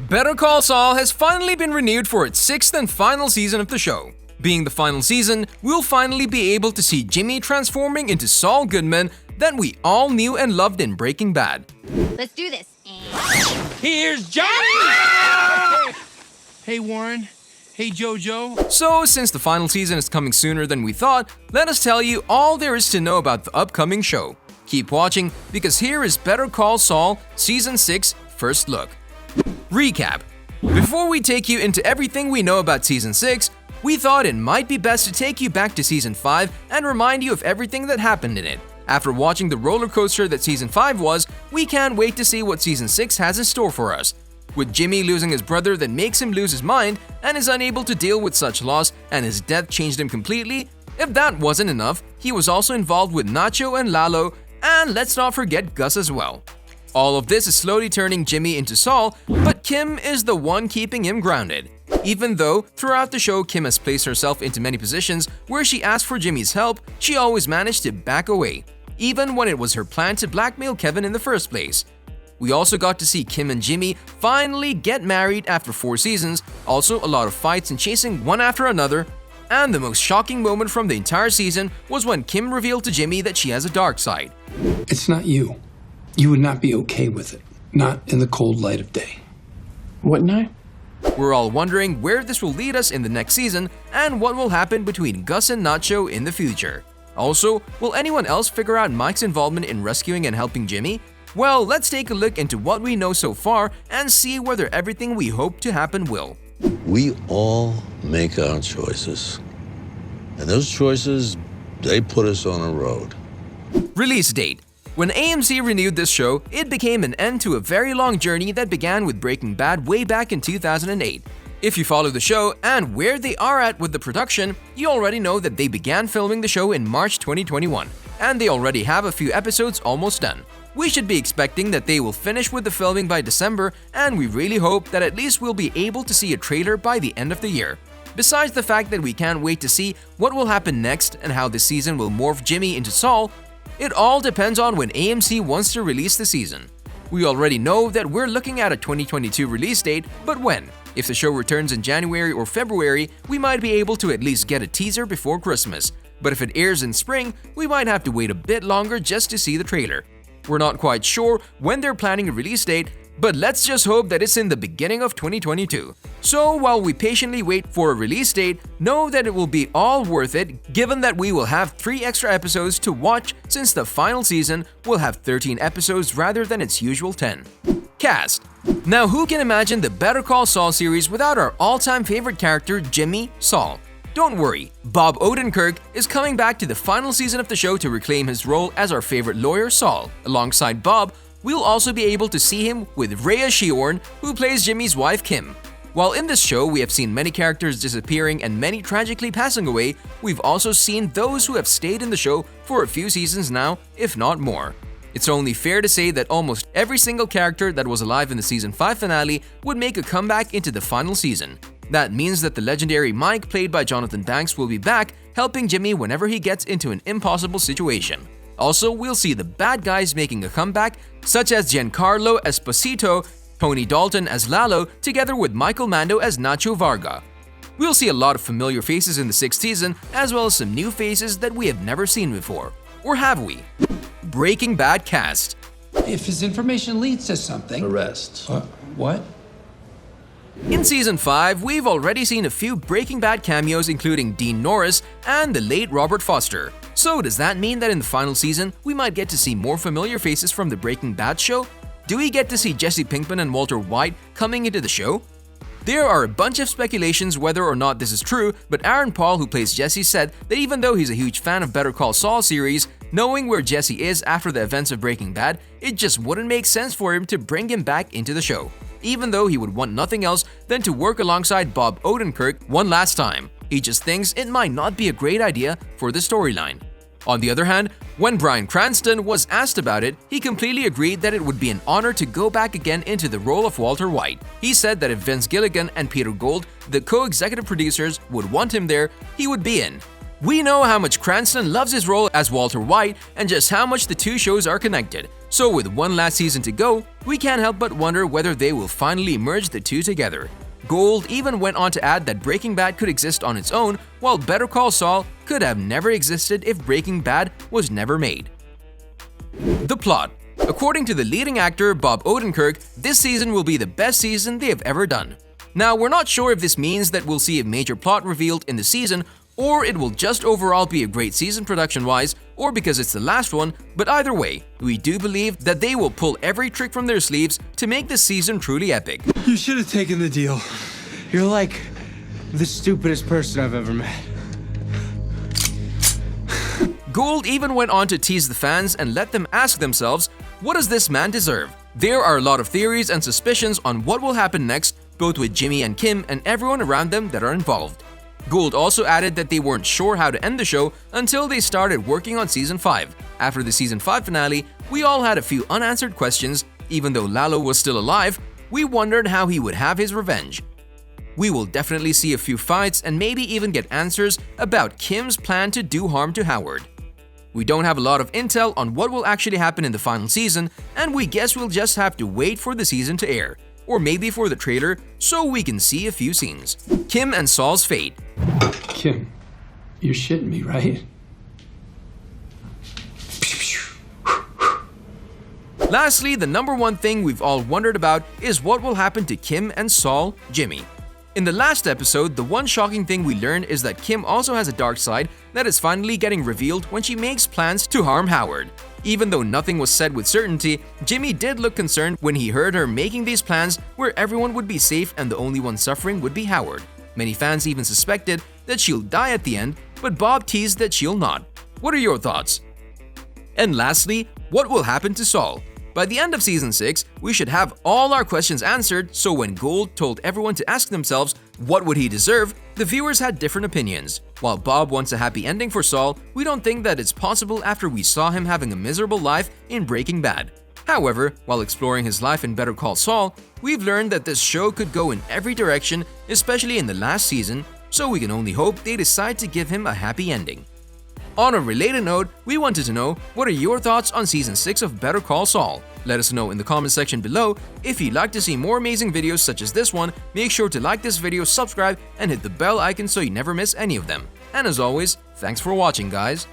Better Call Saul has finally been renewed for its 6th and final season of the show. Being the final season, we'll finally be able to see Jimmy transforming into Saul Goodman that we all knew and loved in Breaking Bad. Let's do this. Here's Johnny! Hey, Warren. Hey, JoJo. So, since the final season is coming sooner than we thought, let us tell you all there is to know about the upcoming show. Keep watching, because here is Better Call Saul Season 6 First Look. Recap. Before we take you into everything we know about Season 6, we thought it might be best to take you back to Season 5 and remind you of everything that happened in it. After watching the roller coaster that Season 5 was, we can't wait to see what Season 6 has in store for us. With Jimmy losing his brother that makes him lose his mind and is unable to deal with such loss, and his death changed him completely, if that wasn't enough, he was also involved with Nacho and Lalo, and let's not forget Gus as well. All of this is slowly turning Jimmy into Saul, but Kim is the one keeping him grounded. Even though, throughout the show, Kim has placed herself into many positions where she asked for Jimmy's help, she always managed to back away, even when it was her plan to blackmail Kevin in the first place. We also got to see Kim and Jimmy finally get married after 4 seasons, also a lot of fights and chasing one after another, and the most shocking moment from the entire season was when Kim revealed to Jimmy that she has a dark side. It's not you. You would not be okay with it. Not in the cold light of day. Wouldn't I? We're all wondering where this will lead us in the next season and what will happen between Gus and Nacho in the future. Also, will anyone else figure out Mike's involvement in rescuing and helping Jimmy? Well, let's take a look into what we know so far and see whether everything we hope to happen will. We all make our choices. And those choices, they put us on a road. Release date. When AMC renewed this show, it became an end to a very long journey that began with Breaking Bad way back in 2008. If you follow the show and where they are at with the production, you already know that they began filming the show in March 2021, and they already have a few episodes almost done. We should be expecting that they will finish with the filming by December, and we really hope that at least we'll be able to see a trailer by the end of the year. Besides the fact that we can't wait to see what will happen next and how this season will morph Jimmy into Saul, it all depends on when AMC wants to release the season. We already know that we're looking at a 2022 release date, but when? If the show returns in January or February, we might be able to at least get a teaser before Christmas. But if it airs in spring, we might have to wait a bit longer just to see the trailer. We're not quite sure when they're planning a release date, but let's just hope that it's in the beginning of 2022. So while we patiently wait for a release date, know that it will be all worth it given that we will have 3 extra episodes to watch since the final season will have 13 episodes rather than its usual 10. Cast. Now who can imagine the Better Call Saul series without our all-time favorite character Jimmy Saul? Don't worry, Bob Odenkirk is coming back to the final season of the show to reclaim his role as our favorite lawyer Saul. Alongside Bob, we'll also be able to see him with Rhea Seehorn, who plays Jimmy's wife Kim. While in this show we have seen many characters disappearing and many tragically passing away, we've also seen those who have stayed in the show for a few seasons now, if not more. It's only fair to say that almost every single character that was alive in the Season 5 finale would make a comeback into the final season. That means that the legendary Mike, played by Jonathan Banks, will be back, helping Jimmy whenever he gets into an impossible situation. Also, we'll see the bad guys making a comeback, such as Giancarlo Esposito, Tony Dalton as Lalo, together with Michael Mando as Nacho Varga. We'll see a lot of familiar faces in the 6th season, as well as some new faces that we have never seen before. Or have we? Breaking Bad cast. If his information leads to something... Arrest. What? In Season 5, we've already seen a few Breaking Bad cameos including Dean Norris and the late Robert Foster. So does that mean that in the final season, we might get to see more familiar faces from the Breaking Bad show? Do we get to see Jesse Pinkman and Walter White coming into the show? There are a bunch of speculations whether or not this is true, but Aaron Paul, who plays Jesse, said that even though he's a huge fan of Better Call Saul series, knowing where Jesse is after the events of Breaking Bad, it just wouldn't make sense for him to bring him back into the show, even though he would want nothing else than to work alongside Bob Odenkirk one last time. He just thinks it might not be a great idea for the storyline. On the other hand, when Bryan Cranston was asked about it, he completely agreed that it would be an honor to go back again into the role of Walter White. He said that if Vince Gilligan and Peter Gould, the co-executive producers, would want him there, he would be in. We know how much Cranston loves his role as Walter White and just how much the two shows are connected. So with one last season to go, we can't help but wonder whether they will finally merge the two together. Gould even went on to add that Breaking Bad could exist on its own, while Better Call Saul could have never existed if Breaking Bad was never made. The plot. According to the leading actor Bob Odenkirk, this season will be the best season they have ever done. Now, we're not sure if this means that we'll see a major plot revealed in the season, or it will just overall be a great season production-wise, or because it's the last one, but either way, we do believe that they will pull every trick from their sleeves to make this season truly epic. You should have taken the deal. You're like the stupidest person I've ever met. Gould even went on to tease the fans and let them ask themselves, what does this man deserve? There are a lot of theories and suspicions on what will happen next, both with Jimmy and Kim and everyone around them that are involved. Gould also added that they weren't sure how to end the show until they started working on Season 5. After the Season 5 finale, we all had a few unanswered questions. Even though Lalo was still alive, we wondered how he would have his revenge. We will definitely see a few fights and maybe even get answers about Kim's plan to do harm to Howard. We don't have a lot of intel on what will actually happen in the final season, and we guess we'll just have to wait for the season to air, or maybe for the trailer so we can see a few scenes. Kim and Saul's fate. Kim, you're shitting me, right? Lastly, the number one thing we've all wondered about is what will happen to Kim and Saul, Jimmy. In the last episode, the one shocking thing we learned is that Kim also has a dark side that is finally getting revealed when she makes plans to harm Howard. Even though nothing was said with certainty, Jimmy did look concerned when he heard her making these plans where everyone would be safe and the only one suffering would be Howard. Many fans even suspected that she'll die at the end, but Bob teased that she'll not. What are your thoughts? And lastly, what will happen to Saul? By the end of Season 6, we should have all our questions answered, so when Gould told everyone to ask themselves what would he deserve, the viewers had different opinions. While Bob wants a happy ending for Saul, we don't think that it's possible after we saw him having a miserable life in Breaking Bad. However, while exploring his life in Better Call Saul, we've learned that this show could go in every direction, especially in the last season, so we can only hope they decide to give him a happy ending. On a related note, we wanted to know, what are your thoughts on Season 6 of Better Call Saul? Let us know in the comment section below. If you'd like to see more amazing videos such as this one, make sure to like this video, subscribe, and hit the bell icon so you never miss any of them. And as always, thanks for watching, guys.